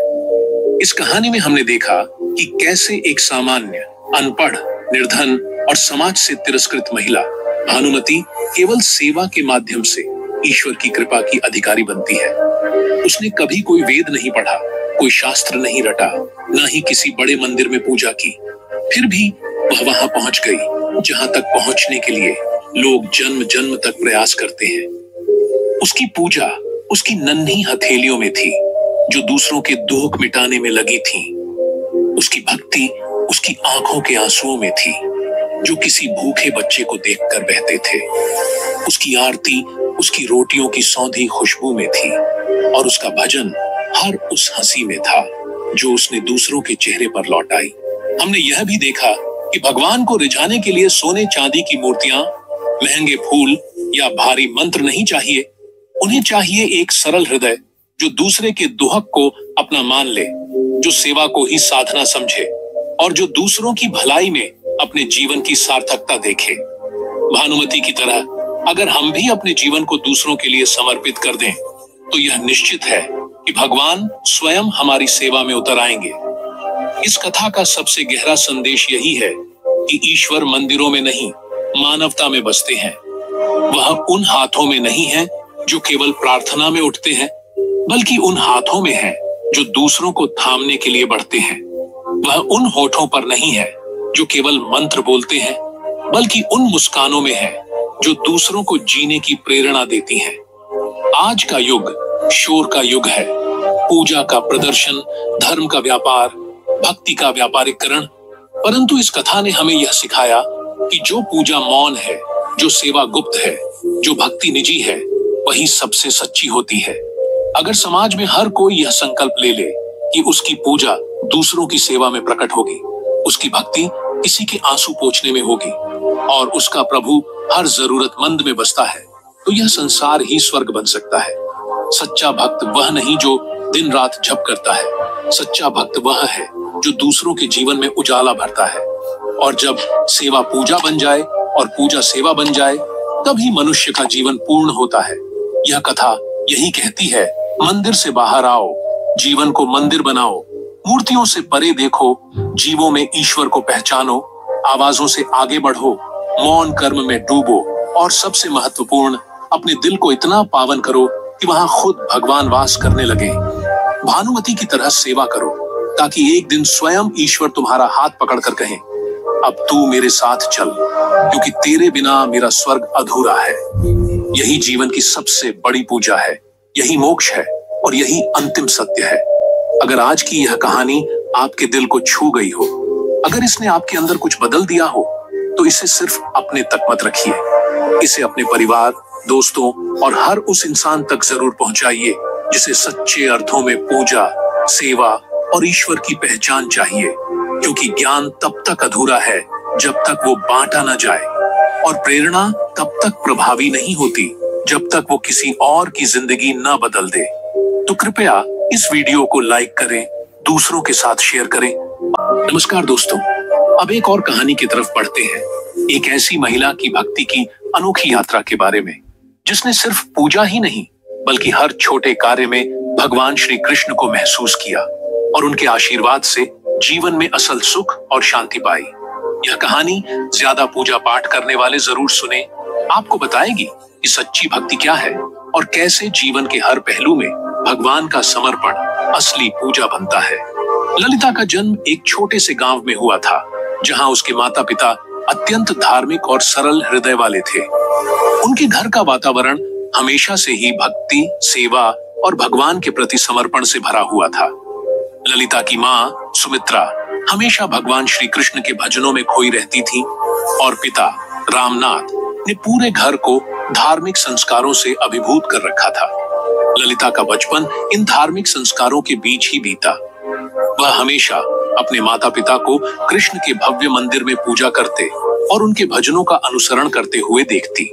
इस कहानी में हमने देखा कि कैसे एक सामान्य, अनपढ़, निर्धन और समाज से तिरस्कृत महिला भानुमति केवल सेवा के माध्यम से ईश्वर की कृपा की अधिकारी बनती है। उसने कभी कोई वेद नहीं पढ़ा, कोई शास्त्र नहीं रटा, न ही किसी बड़े मंदिर में पूजा की, फिर भी वह वहां पहुंच गई जहां तक पहुंचने के लिए लोग जन्म जन्म तक प्रयास करते हैं। उसकी पूजा उसकी नन्ही हथेलियों में थी जो दूसरों के दुख मिटाने में लगी थी। उसकी भक्ति उसकी आंखों के आंसुओं में थी जो किसी भूखे बच्चे को देखकर बहते थे। उसकी आरती उसकी रोटियों की सौंधी खुशबू में थी और उसका भजन हर उस हंसी में था जो उसने दूसरों के चेहरे पर लौटाई। हमने यह भी देखा कि भगवान को रिझाने के लिए सोने चांदी की मूर्तियां, महंगे फूल या भारी मंत्र नहीं चाहिए। उन्हें चाहिए एक सरल हृदय जो दूसरे के दुहक को अपना मान ले, जो सेवा को ही साधना समझे और जो दूसरों की भलाई में अपने जीवन की सार्थकता देखे। भानुमति की तरह अगर हम भी अपने जीवन को दूसरों के लिए समर्पित कर दें, तो यह निश्चित है कि भगवान स्वयं हमारी सेवा में उतर आएंगे। इस कथा का सबसे गहरा संदेश यही है कि ईश्वर मंदिरों में नहीं, मानवता में बसते हैं। वह उन हाथों में नहीं है जो केवल प्रार्थना में उठते हैं, बल्कि उन हाथों में है जो दूसरों को थामने के लिए बढ़ते हैं। वह उन होठों पर नहीं है जो केवल मंत्र बोलते हैं, बल्कि उन मुस्कानों में है जो दूसरों को जीने की प्रेरणा देती हैं। आज का युग शोर का युग है, पूजा का प्रदर्शन, धर्म का व्यापार, भक्ति का व्यापारीकरण। परंतु इस कथा ने हमें यह सिखाया कि जो पूजा मौन है, जो सेवा गुप्त है, जो भक्ति निजी है, वही सबसे सच्ची होती है। अगर समाज में हर कोई यह संकल्प ले ले कि उसकी पूजा दूसरों की सेवा में प्रकट होगी, उसकी भक्ति किसी के आंसू पोंछने में होगी और उसका प्रभु हर जरूरतमंद में बसता है, तो यह संसार ही स्वर्ग बन सकता है। सच्चा भक्त वह नहीं जो दिन रात जप करता है, सच्चा भक्त वह है जो दूसरों के जीवन में उजाला भरता है। और जब सेवा पूजा बन जाए और पूजा सेवा बन जाए, तभी मनुष्य का जीवन पूर्ण होता है। यह कथा यही कहती है, मंदिर से बाहर आओ, जीवन को मंदिर बनाओ, मूर्तियों से परे देखो, जीवों में ईश्वर को पहचानो, आवाजों से आगे बढ़ो, मौन कर्म में डूबो और सबसे महत्वपूर्ण, अपने दिल को इतना पावन करो कि वहां खुद भगवान वास करने लगे। भानुमति की तरह सेवा करो ताकि एक दिन स्वयं ईश्वर तुम्हारा हाथ पकड़कर कहे, अब तू मेरे साथ चल, क्योंकि तेरे बिना मेरा स्वर्ग अधूरा है। यही जीवन की सबसे बड़ी पूजा है, यही मोक्ष है और यही अंतिम सत्य है। अगर आज की यह कहानी आपके दिल को छू गई हो, अगर इसने आपके अंदर कुछ बदल दिया हो, तो इसे सिर्फ अपने तक मत रखिए, इसे अपने परिवार, दोस्तों और हर उस इंसान तक जरूर पहुंचाइए जिसे सच्चे अर्थों में पूजा, सेवा और ईश्वर की पहचान चाहिए। क्योंकि ज्ञान तब तक अधूरा है जब तक वो बांटा न जाए, और प्रेरणा तब तक प्रभावी नहीं होती जब तक वो किसी और की जिंदगी न बदल दे। तो कृपया इस वीडियो को लाइक करें, दूसरों के साथ शेयर करें। नमस्कार दोस्तों, अब एक और कहानी की तरफ बढ़ते हैं, एक ऐसी महिला की भक्ति की अनोखी यात्रा के बारे में, जिसने सिर्फ पूजा ही नहीं बल्कि हर छोटे कार्य में भगवान श्री कृष्ण को महसूस किया और उनके आशीर्वाद से जीवन में असल सुख और शांति पाई। यह कहानी ज्यादा पूजा पाठ करने वाले जरूर सुने, आपको बताएगी कि सच्ची भक्ति क्या है और कैसे जीवन के हर पहलू में भगवान का समर्पण असली पूजा बनता है। ललिता का जन्म एक छोटे से गांव में हुआ था, जहां उसके माता पिता अत्यंत धार्मिक और सरल हृदय वाले थे। उनके घर का वातावरण हमेशा से ही भक्ति, सेवा और भगवान के प्रति समर्पण से भरा हुआ था। ललिता की माँ सुमित्रा हमेशा भगवान श्री कृष्ण के भजनों में खोई रहती थी और पिता रामनाथ ने पूरे घर को धार्मिक संस्कारों से अभिभूत कर रखा था। ललिता का बचपन इन धार्मिक संस्कारों के बीच ही बीता। वह हमेशा अपने माता पिता को कृष्ण के भव्य मंदिर में पूजा करते और उनके भजनों का अनुसरण करते हुए देखती।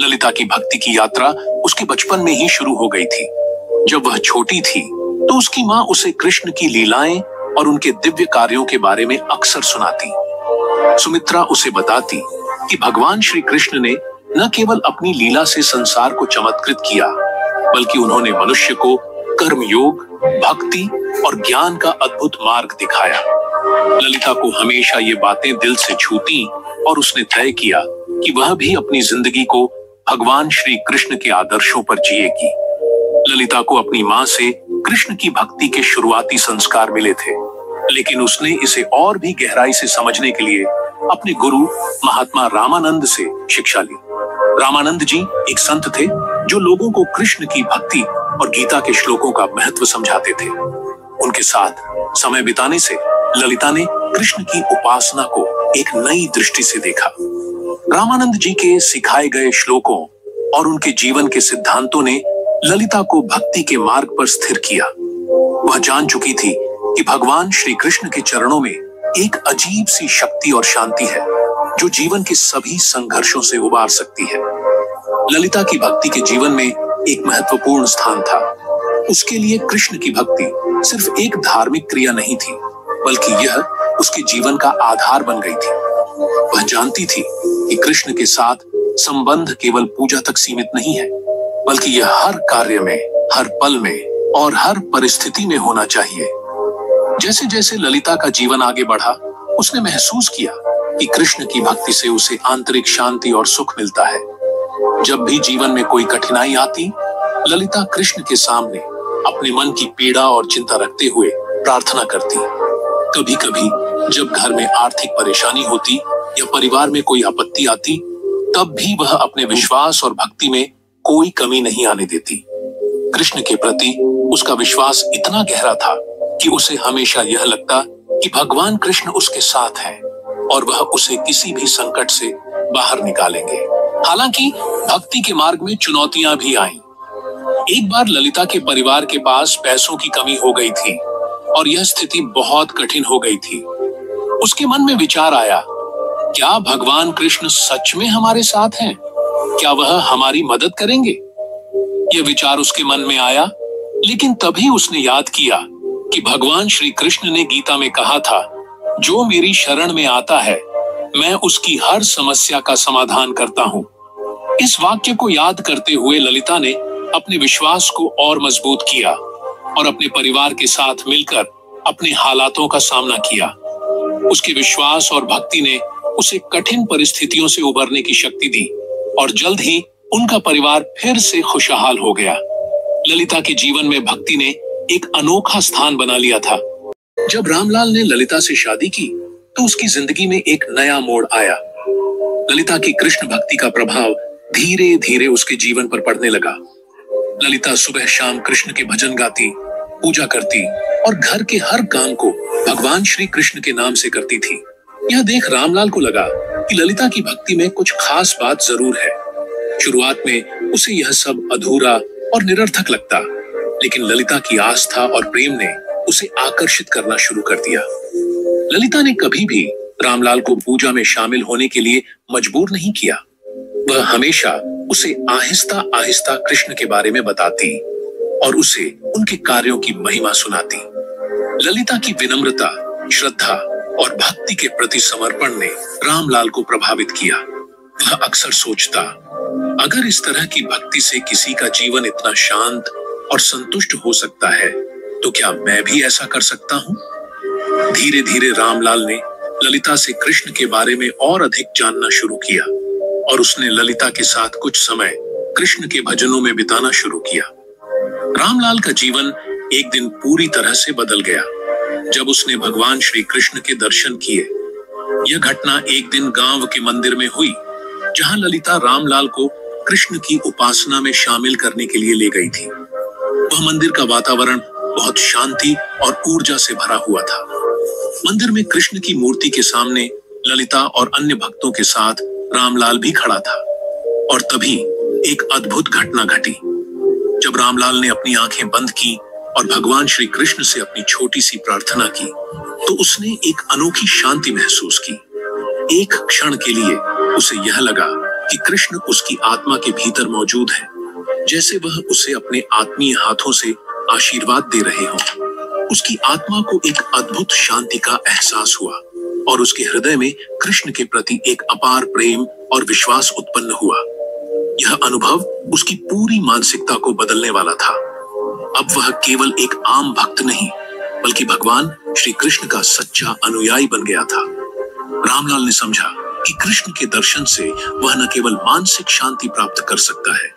ललिता की भक्ति की यात्रा उसके बचपन में ही शुरू हो गई थी। जब वह छोटी थी तो उसकी माँ उसे कृष्ण की लीलाएं और उनके दिव्य कार्यों के बारे में अक्सर सुनाती। सुमित्रा उसे बताती कि भगवान श्री कृष्ण ने न केवल अपनी लीला से संसार को चमत्कृत किया, बल्कि उन्होंने मनुष्य को कर्म योग, भक्ति और ज्ञान का अद्भुत मार्ग दिखाया। ललिता को हमेशा ये बातें दिल से छूती और उसने तय किया कि वह भी अपनी जिंदगी को भगवान श्री कृष्ण के आदर्शों पर जिएगी। ललिता को अपनी माँ से कृष्ण की भक्ति के शुरुआती संस्कार मिले थे, लेकिन उसने इसे और भी गहराई से समझने के लिए अपने गुरु महात्मा रामानंद से शिक्षा ली। रामानंद जी एक संत थे जो लोगों को कृष्ण की भक्ति और गीता के श्लोकों का महत्व समझाते थे। उनके साथ समय बिताने से ललिता ने कृष्ण की उपासना को एक नई दृष्टि से देखा। रामानंद जी के सिखाए गए श्लोकों और उनके जीवन के सिद्धांतों ने ललिता को भक्ति के मार्ग पर स्थिर किया। वह जान चुकी थी कि भगवान श्री कृष्ण के चरणों में एक अजीब सी शक्ति और शांति है जो जीवन के सभी संघर्षों से उबार सकती है। ललिता की भक्ति के जीवन में एक महत्वपूर्ण स्थान था। उसके लिए कृष्ण की भक्ति सिर्फ एक धार्मिक क्रिया नहीं थी, बल्कि यह उसके जीवन का आधार बन गई थी। वह जानती थी कि कृष्ण के साथ संबंध केवल पूजा तक सीमित नहीं है, बल्कि यह हर कार्य में, हर पल में और हर परिस्थिति में होना चाहिए। जैसे जैसे ललिता का जीवन आगे बढ़ा, उसने महसूस किया कि कृष्ण की भक्ति से उसे आंतरिक शांति और सुख मिलता है। जब भी जीवन में कोई कठिनाई आती, ललिता कृष्ण के सामने अपने मन की पीड़ा और चिंता रखते हुए प्रार्थना करती। कभी कभी जब घर में आर्थिक परेशानी होती या परिवार में कोई आपत्ति आती, तब भी वह अपने विश्वास और भक्ति में कोई कमी नहीं आने देती। कृष्ण के प्रति उसका विश्वास इतना गहरा था कि उसे हमेशा यह लगता कि भगवान कृष्ण उसके साथ हैं और वह उसे किसी भी संकट से बाहर निकालेंगे। हालांकि भक्ति के मार्ग में चुनौतियां भी आईं। एक बार ललिता के परिवार के पास पैसों की कमी हो गई थी और यह स्थिति बहुत कठिन हो गई थी। उसके मन में विचार आया, क्या भगवान कृष्ण सच में हमारे साथ हैं? क्या वह हमारी मदद करेंगे? यह विचार उसके मन में आया, लेकिन तभी उसने याद किया कि भगवान श्री कृष्ण ने गीता में कहा था, जो मेरी शरण में आता है, मैं उसकी हर समस्या का समाधान करता हूँ। इस वाक्य को याद करते हुए ललिता ने अपने विश्वास को और मजबूत किया और अपने परिवार के साथ मिलकर अपने हालातों का सामना किया। उसके विश्वास और भक्ति ने उसे कठिन परिस्थितियों से उबरने की शक्ति दी और जल्द ही उनका परिवार फिर से खुशहाल हो गया। ललिता के जीवन में भक्ति ने एक अनोखा स्थान बना लिया था। जब रामलाल ने ललिता से शादी की तो उसकी जिंदगी में एक नया मोड़ आया। ललिता की कृष्ण भक्ति का प्रभाव धीरे धीरे उसके जीवन पर पड़ने लगा। ललिता सुबह शाम कृष्ण के भजन गाती, पूजा करती और घर के हर काम को भगवान श्री कृष्ण के नाम से करती थी। यह देख रामलाल को लगा कि ललिता की भक्ति में कुछ खास बात जरूर है। शुरुआत में उसे यह सब अधूरा और निरर्थक लगता, लेकिन ललिता की आस्था और प्रेम ने उसे आकर्षित करना शुरू कर दिया। ललिता ने कभी भी रामलाल को पूजा में शामिल होने के लिए मजबूर नहीं किया। वह हमेशा उसे आहिस्ता आहिस्ता कृष्ण के बारे में बताती और उसे उनके कार्यों की महिमा सुनाती। ललिता की विनम्रता, श्रद्धा और भक्ति के प्रति समर्पण ने रामलाल को प्रभावित किया। वह अक्सर सोचता, अगर इस तरह की भक्ति से किसी का जीवन इतना शांत और संतुष्ट हो सकता है, तो क्या मैं भी ऐसा कर सकता हूँ? धीरे धीरे रामलाल ने ललिता से कृष्ण के बारे में और अधिक जानना शुरू किया और उसने ललिता के साथ कुछ समय कृष्ण के भजनों में बिताना शुरू किया। रामलाल का जीवन एक दिन पूरी तरह से बदल गया जब उसने भगवान श्री कृष्ण के दर्शन किए। यह घटना एक दिन गांव के मंदिर में हुई जहां ललिता रामलाल को कृष्ण की उपासना में शामिल करने के लिए ले गई थी। वह मंदिर का वातावरण बहुत शांति और ऊर्जा से भरा हुआ था। मंदिर में कृष्ण की मूर्ति के सामने ललिता और अन्य भक्तों के साथ रामलाल भी खड़ा था। और तभी एक अद्भुत घटना घटी। जब रामलाल ने अपनी आंखें बंद की और भगवान श्री कृष्ण से अपनी छोटी सी प्रार्थना की तो उसने एक अनोखी शांति महसूस की। एक क्षण के लिए उसे यह लगा कि कृष्ण उसकी आत्मा के भीतर मौजूद है, जैसे वह उसे अपने आत्मीय हाथों से आशीर्वाद दे रहे हों। उसकी आत्मा को एक अद्भुत शांति का एहसास हुआ और उसके हृदय में कृष्ण के प्रति एक अपार प्रेम और विश्वास उत्पन्न हुआ। यह अनुभव उसकी पूरी मानसिकता को बदलने वाला था। अब वह केवल एक आम भक्त नहीं, बल्कि भगवान श्री कृष्ण का सच्चा अनुयायी बन गया था। रामलाल ने समझा कि कृष्ण के दर्शन से वह न केवल मानसिक शांति प्राप्त कर सकता है,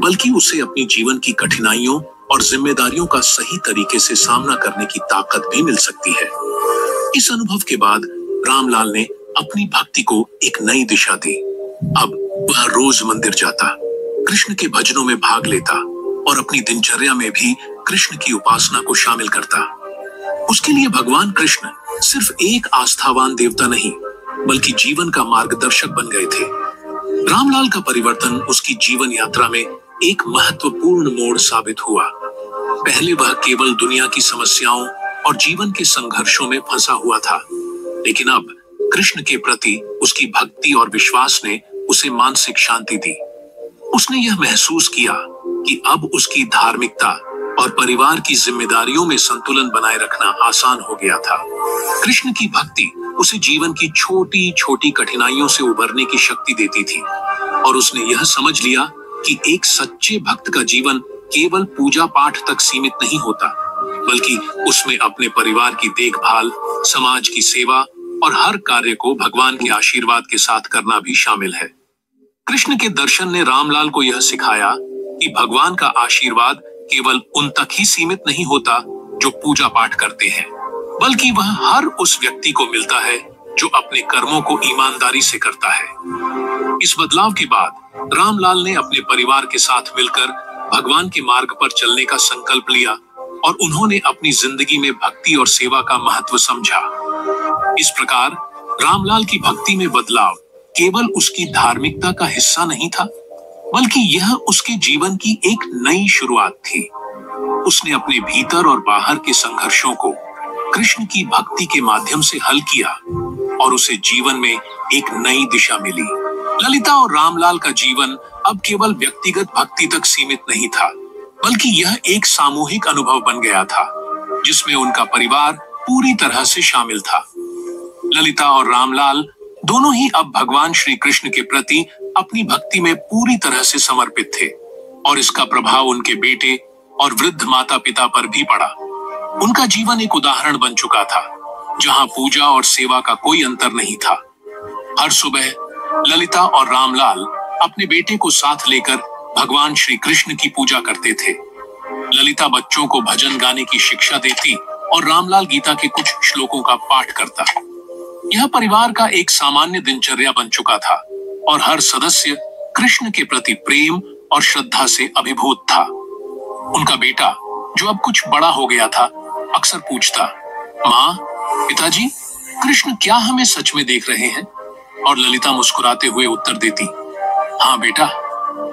बल्कि उसे अपनी जीवन की कठिनाइयों और जिम्मेदारियों का सही तरीके से सामना करने की ताकत भी मिल सकती है। इस अनुभव के बाद रामलाल ने अपनी भक्ति को एक नई दिशा दी। अब वह रोज मंदिर जाता, कृष्ण के भजनों में भाग लेता और अपनी दिनचर्या में भी कृष्ण की उपासना को शामिल करता। उसके लिए भगवान कृष्ण सिर्फ एक आस्थावान देवता नहीं, बल्कि जीवन का मार्गदर्शक बन गए थे। रामलाल का परिवर्तन उसकी जीवन यात्रा में एक महत्वपूर्ण मोड़ साबित हुआ। पहले वह केवल दुनिया की समस्याओं और जीवन के संघर्षों में फंसा हुआ था, लेकिन अब कृष्ण के प्रति उसकी भक्ति और विश्वास ने उसे मानसिक शांति दी। उसने यह महसूस किया कि अब उसकी धार्मिकता और परिवार की जिम्मेदारियों में संतुलन बनाए रखना आसान हो गया था। कृष्ण की भक्ति उसे जीवन की छोटी छोटी कठिनाइयों से उबरने की शक्ति देती थी और उसने यह समझ लिया कि एक सच्चे भक्त का जीवन केवल पूजा पाठ तक सीमित नहीं होता, बल्कि उसमें अपने परिवार की देखभाल, समाज की सेवा और हर कार्य को भगवान के आशीर्वाद के साथ करना भी शामिल है। कृष्ण के दर्शन ने रामलाल को यह सिखाया कि भगवान का आशीर्वाद केवल उन तक ही सीमित नहीं होता जो पूजा पाठ करते हैं, बल्कि वह हर उस व्यक्ति को मिलता है जो अपने कर्मों को ईमानदारी से करता है। इस बदलाव के बाद रामलाल ने अपने परिवार के साथ मिलकर भगवान के मार्ग पर चलने का संकल्प लिया और उन्होंने अपनी जिंदगी में भक्ति और सेवा का महत्व समझा। इस प्रकार रामलाल की भक्ति में बदलाव केवल उसकी धार्मिकता का हिस्सा नहीं था, बल्कि यह उसके जीवन की एक नई शुरुआत थी। उसने अपने भीतर और बाहर के संघर्षों को कृष्ण की भक्ति के माध्यम से हल किया और उसे जीवन में एक नई दिशा मिली। ललिता और रामलाल का जीवन अब केवल व्यक्तिगत भक्ति तक सीमित नहीं था, बल्कि यह एक सामूहिक अनुभव बन गया था जिसमें उनका परिवार पूरी तरह से शामिल था। ललिता और रामलाल दोनों ही अब भगवान श्री कृष्ण के प्रति अपनी भक्ति में पूरी तरह से समर्पित थे और इसका प्रभाव उनके बेटे और वृद्ध माता पिता पर भी पड़ा। उनका जीवन एक उदाहरण बन चुका था जहां पूजा और सेवा का कोई अंतर नहीं था। हर सुबह ललिता और रामलाल अपने बेटे को साथ लेकर भगवान श्री कृष्ण की पूजा करते थे। ललिता बच्चों को भजन गाने की शिक्षा देती और रामलाल गीता के कुछ श्लोकों का पाठ करता। यह परिवार का एक सामान्य दिनचर्या बन चुका था और हर सदस्य कृष्ण के प्रति प्रेम और श्रद्धा से अभिभूत था। उनका बेटा, जो अब कुछ बड़ा हो गया था, अक्सर पूछता, माँ, पिताजी, कृष्ण क्या हमें सच में देख रहे हैं? और ललिता मुस्कुराते हुए उत्तर देती, हाँ बेटा,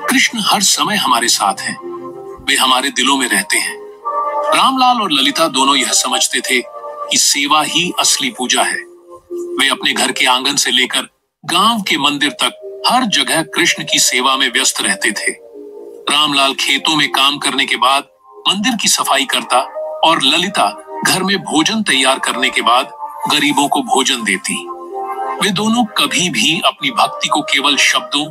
कृष्ण हर समय हमारे साथ हैं, वे हमारे दिलों में रहते हैं। रामलाल और ललिता दोनों यह समझते थे कि सेवा ही असली पूजा है। वे अपने घर के आंगन से लेकर गांव के मंदिर तक हर जगह कृष्ण की सेवा में व्यस्त रहते थे। रामलाल खेतों में काम करने के बाद मंदिर की सफाई करता और ललिता घर में भोजन तैयार करने के बाद गरीबों को भोजन देती। वे दोनों कभी भी अपनी भक्ति को केवल शब्दों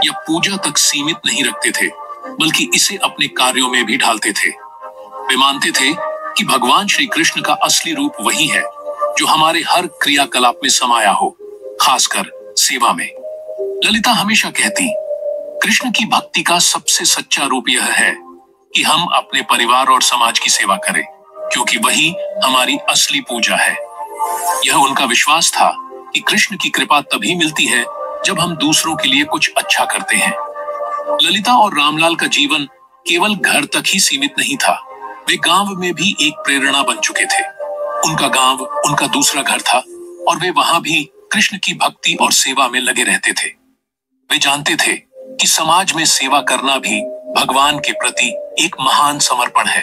या पूजा तक सीमित नहीं रखते थे, बल्कि इसे अपने कार्यों में भी ढालते थे। वे मानते थे कि भगवान श्री कृष्ण का असली रूप वही है जो हमारे हर क्रियाकलाप में समाया हो, खासकर सेवा में। ललिता हमेशा कहती, कृष्ण की भक्ति का सबसे सच्चा रूप यह है कि हम अपने परिवार और समाज की सेवा करें, क्योंकि वही हमारी असली पूजा है। यह उनका विश्वास था कि कृष्ण की कृपा तभी मिलती है जब हम दूसरों के लिए कुछ अच्छा करते हैं। ललिता और रामलाल का जीवन केवल घर तक ही सीमित नहीं था, वे गांव में भी एक प्रेरणा बन चुके थे। उनका गांव उनका दूसरा घर था और वे वहां भी कृष्ण की भक्ति और सेवा में लगे रहते थे। वे जानते थे कि समाज में सेवा करना भी भगवान के प्रति एक महान समर्पण है।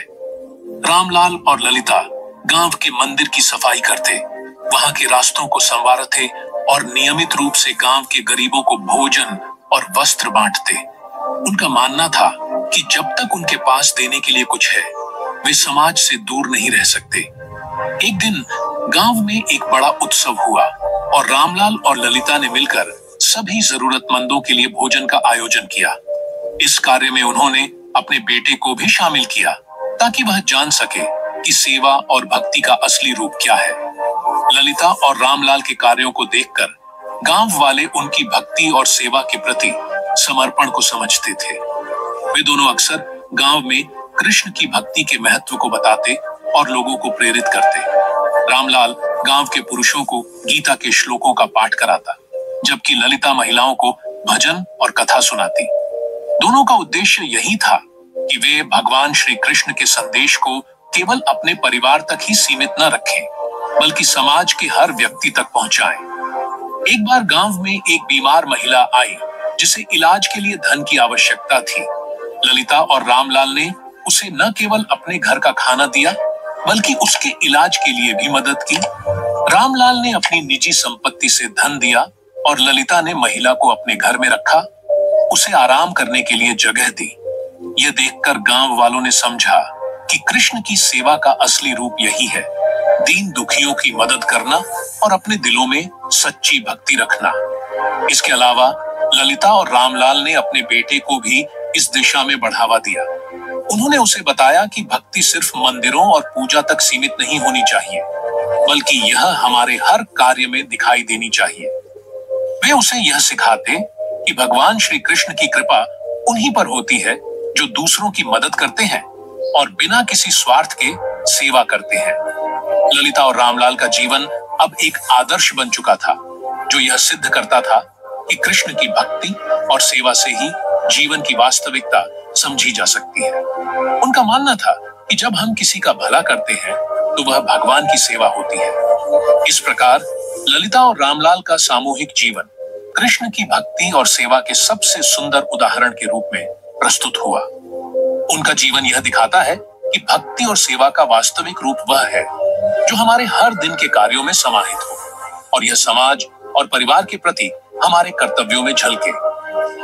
रामलाल और ललिता गांव के मंदिर की सफाई करते, वहां के रास्तों को संवारते और नियमित रूप से गांव के गरीबों को भोजन और वस्त्र बांटते। उनका मानना था कि जब तक उनके पास देने के लिए कुछ है, वे समाज से दूर नहीं रह सकते। एक दिन गांव में एक बड़ा उत्सव हुआ और रामलाल और ललिता ने मिलकर सभी जरूरतमंदों के लिए भोजन का आयोजन किया। इस कार्य में उन्होंने अपने बेटे को भी शामिल किया ताकि वह जान सके कि सेवा और भक्ति का असली रूप क्या है। ललिता और रामलाल के कार्यों को देखकर गांव वाले उनकी भक्ति और सेवा के प्रति समर्पण को समझते थे। वे दोनों अक्सर गांव में कृष्ण की भक्ति के महत्व को बताते और लोगों को प्रेरित करते। रामलाल गांव के पुरुषों को गीता के श्लोकों का पाठ कराता, जबकि ललिता महिलाओं को भजन और कथा सुनाती। दोनों का उद्देश्य यही था कि वे भगवान श्री कृष्ण के संदेश को केवल अपने परिवार तक ही सीमित न रखें, बल्कि समाज के हर व्यक्ति तक पहुंचाएं। एक बार गांव में एक बीमार महिला आई जिसे इलाज के लिए धन की आवश्यकता थी। ललिता और रामलाल ने उसे न केवल अपने घर का खाना दिया, बल्कि उसके इलाज के लिए भी मदद की। रामलाल ने अपनी निजी संपत्ति से धन दिया और ललिता ने महिला को अपने घर में रखा, उसे आराम करने के लिए जगह दी। यह देखकर गांव वालों ने समझा कि कृष्ण की सेवा का असली रूप यही है, दीन दुखियों की मदद करना और अपने दिलों में सच्ची भक्ति रखना। इसके अलावा ललिता और रामलाल ने अपने बेटे को भी इस दिशा में बढ़ावा दिया। उन्होंने उसे बताया कि भक्ति सिर्फ मंदिरों और पूजा तक सीमित नहीं होनी चाहिए, बल्कि यह हमारे हर कार्य में दिखाई देनी चाहिए। वे उसे यह सिखाते कि भगवान श्री कृष्ण की कृपा उन्हीं पर होती है जो दूसरों की मदद करते हैं और बिना किसी स्वार्थ के सेवा करते हैं। ललिता और रामलाल का जीवन अब एक आदर्श बन चुका था, जो यह सिद्ध करता था कि कृष्ण की भक्ति और सेवा से ही जीवन की वास्तविकता समझी जा सकती है। उनका मानना था कि जब हम किसी का भला करते हैं तो वह भगवान की सेवा होती है। इस प्रकार ललिता और रामलाल का सामूहिक जीवन कृष्ण की भक्ति और सेवा के सबसे सुंदर उदाहरण के रूप में प्रस्तुत हुआ। उनका जीवन यह दिखाता है कि भक्ति और सेवा का वास्तविक रूप वह है जो हमारे हर दिन के कार्यों में समाहित हो, और यह समाज और परिवार के प्रति हमारे कर्तव्यों में झलके।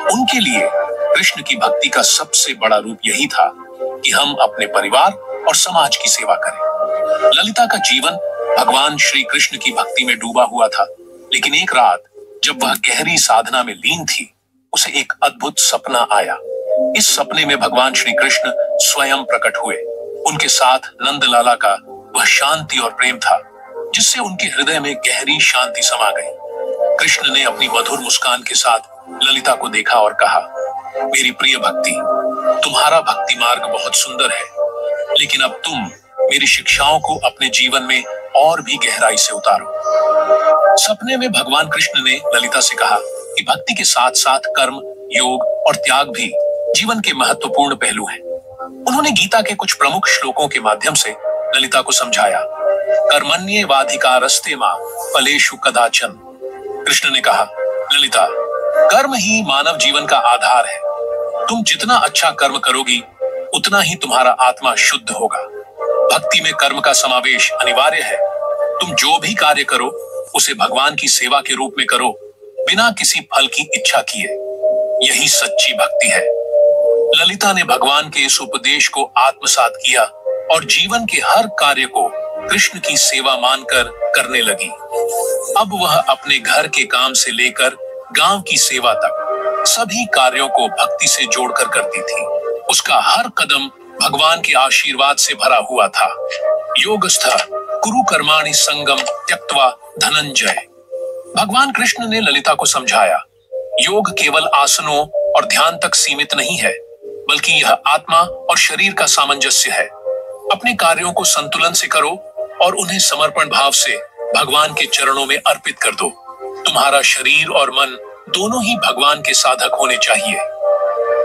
उनके लिए कृष्ण की भक्ति का सबसे बड़ा रूप यही था कि हम अपने परिवार और समाज की सेवा करें। ललिता का जीवन भगवान श्री कृष्ण की भक्ति में डूबा हुआ था, लेकिन एक रात जब वह गहरी साधना में लीन थी, उसे एक अद्भुत सपना आया। इस सपने में भगवान श्री कृष्ण स्वयं प्रकट हुए। उनके साथ नंदलाला का वह शांति और प्रेम था जिससे उनके हृदय में गहरी शांति समा गई। कृष्ण ने अपनी मधुर मुस्कान के साथ ललिता को देखा और कहा, मेरी प्रिय भक्ति, तुम्हारा भक्ति मार्ग बहुत सुंदर है, लेकिन अब तुम मेरी शिक्षाओं को अपने जीवन में और भी गहराई से उतारो। सपने में भगवान कृष्ण ने ललिता से कहा कि भक्ति के साथ साथ कर्म, योग और त्याग भी जीवन के महत्वपूर्ण पहलू हैं। उन्होंने गीता के कुछ प्रमुख श्लोकों के माध्यम से ललिता को समझाया। कर्मण्येवाधिकारस्ते मा फलेषु कदाचन। कृष्ण ने कहा, ललिता, कर्म ही मानव जीवन का आधार है। तुम जितना अच्छा कर्म करोगी, उतना ही तुम्हारा आत्मा शुद्ध होगा। भक्ति में कर्म का समावेश अनिवार्य है। तुम जो भी कार्य करो, उसे भगवान की सेवा के रूप में करो, बिना किसी फल की इच्छा किए। यही सच्ची भक्ति है। ललिता ने भगवान के इस उपदेश को आत्मसात किया और जीवन के हर कार्य को कृष्ण की सेवा मानकर करने लगी। अब वह अपने घर के काम से लेकर गांव की सेवा तक सभी कार्यों को भक्ति से जोड़कर करती थी। उसका हर कदम भगवान के आशीर्वाद से भरा हुआ था। योगस्थ कुरु कर्माणि संगम त्यक्त्वा धनंजय। भगवान कृष्ण ने ललिता को समझाया, योग केवल आसनों और ध्यान तक सीमित नहीं है, बल्कि यह आत्मा और शरीर का सामंजस्य है। अपने कार्यों को संतुलन से करो और उन्हें समर्पण भाव से भगवान के चरणों में अर्पित कर दो। तुम्हारा शरीर और मन दोनों ही भगवान के साधक होने चाहिए।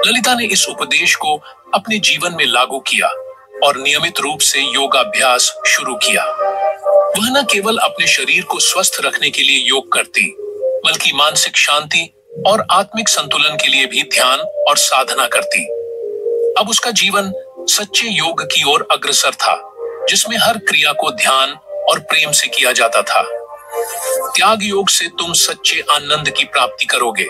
ललिता ने इस उपदेश को अपने जीवन में लागू किया और नियमित रूप से योगाभ्यास शुरू किया। वह न केवल अपने शरीर को स्वस्थ रखने के लिए योग करती, बल्कि मानसिक शांति और आत्मिक संतुलन के लिए भी ध्यान और साधना करती। अब उसका जीवन सच्चे योग की ओर अग्रसर था, जिसमें हर क्रिया को ध्यान और प्रेम से किया जाता था। त्याग योग से तुम सच्चे आनंद की प्राप्ति करोगे।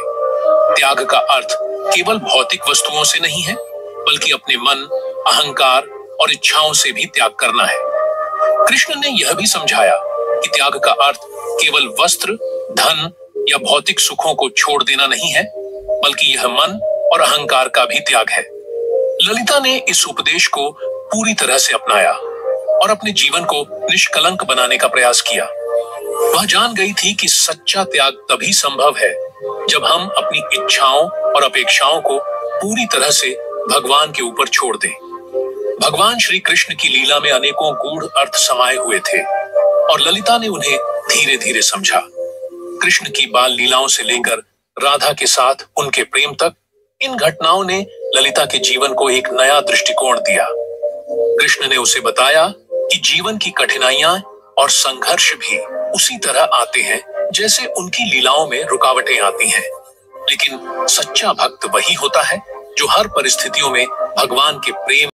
त्याग का अर्थ केवल भौतिक वस्तुओं से नहीं है, बल्कि अपने मन, अहंकार और इच्छाओं से भी त्याग करना है। कृष्ण ने यह भी समझाया कि त्याग का अर्थ केवल वस्त्र, धन या भौतिक सुखों को छोड़ देना नहीं है, बल्कि यह मन और अहंकार का भी त्याग है। ललिता ने इस उपदेश को पूरी तरह से अपनाया और अपने जीवन को निष्कलंक बनाने का प्रयास किया। वह जान गई थी कि सच्चा त्याग तभी संभव है जब हम अपनी इच्छाओं और अपेक्षाओं को पूरी तरह से भगवान के ऊपर छोड़ दें। भगवान श्री कृष्ण की लीला में अनेकों गूढ़ अर्थ समाये हुए थे और ललिता ने उन्हें धीरे धीरे समझा। कृष्ण की बाल लीलाओं से लेकर राधा के साथ उनके प्रेम तक, इन घटनाओं ने ललिता के जीवन को एक नया दृष्टिकोण दिया। कृष्ण ने उसे बताया कि जीवन की कठिनाइयां और संघर्ष भी उसी तरह आते हैं जैसे उनकी लीलाओं में रुकावटें आती हैं। लेकिन सच्चा भक्त वही होता है जो हर परिस्थितियों में भगवान के प्रेम